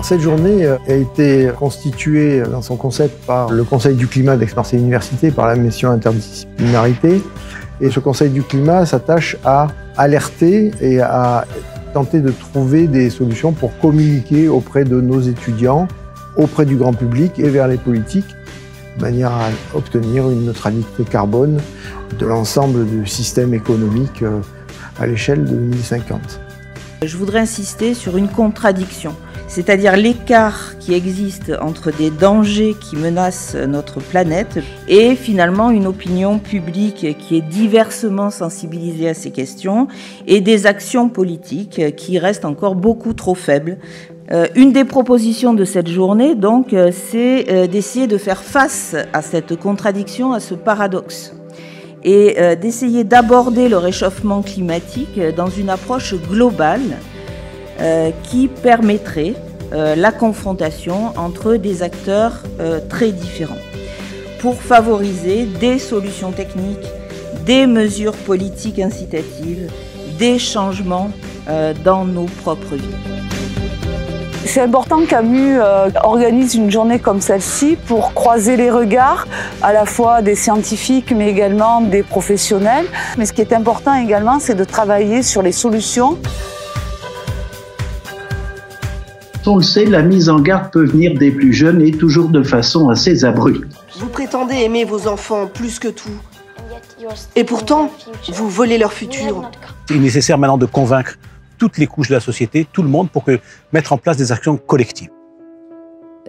Cette journée a été constituée dans son concept par le Conseil du climat d'Aix-Marseille Université, par la mission interdisciplinarité. Et ce Conseil du climat s'attache à alerter et à tenter de trouver des solutions pour communiquer auprès de nos étudiants, auprès du grand public et vers les politiques, de manière à obtenir une neutralité carbone de l'ensemble du système économique à l'échelle de 2050. Je voudrais insister sur une contradiction, c'est-à-dire l'écart qui existe entre des dangers qui menacent notre planète et finalement une opinion publique qui est diversement sensibilisée à ces questions et des actions politiques qui restent encore beaucoup trop faibles. Une des propositions de cette journée, donc, c'est d'essayer de faire face à cette contradiction, à ce paradoxe, et d'essayer d'aborder le réchauffement climatique dans une approche globale qui permettrait la confrontation entre des acteurs très différents pour favoriser des solutions techniques, des mesures politiques incitatives, des changements dans nos propres vies. C'est important qu'AMU organise une journée comme celle-ci pour croiser les regards à la fois des scientifiques mais également des professionnels. Mais ce qui est important également, c'est de travailler sur les solutions. On le sait, la mise en garde peut venir des plus jeunes et toujours de façon assez abrupte. Vous prétendez aimer vos enfants plus que tout. Et pourtant, vous volez leur futur. Il est nécessaire maintenant de convaincre toutes les couches de la société, tout le monde, pour mettre en place des actions collectives.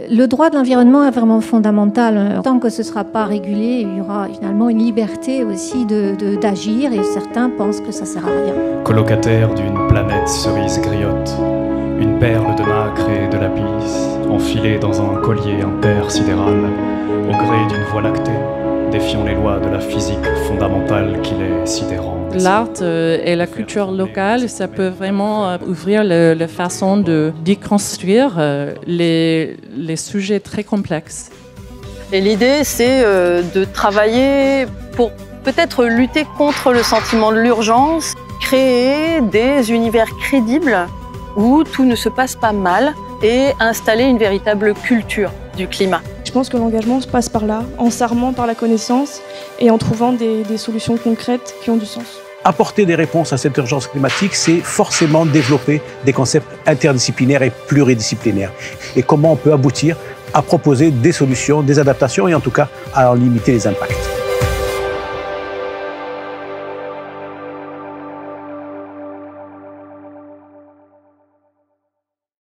Le droit de l'environnement est vraiment fondamental. Tant que ce ne sera pas régulé, il y aura finalement une liberté aussi d'agir et certains pensent que ça ne sert à rien. Colocataire d'une planète cerise griotte, une perle de nacre et de lapis, enfilée dans un collier intersidéral, au gré d'une voie lactée, défiant les lois de la physique fondamentale qui les sidérante. L'art et la culture locale, ça peut vraiment ouvrir la façon de déconstruire les sujets très complexes. Et l'idée, c'est de travailler pour peut-être lutter contre le sentiment de l'urgence, créer des univers crédibles où tout ne se passe pas mal et installer une véritable culture du climat. Je pense que l'engagement se passe par là, en s'armant par la connaissance et en trouvant des solutions concrètes qui ont du sens. Apporter des réponses à cette urgence climatique, c'est forcément développer des concepts interdisciplinaires et pluridisciplinaires. Et comment on peut aboutir à proposer des solutions, des adaptations et en tout cas à en limiter les impacts.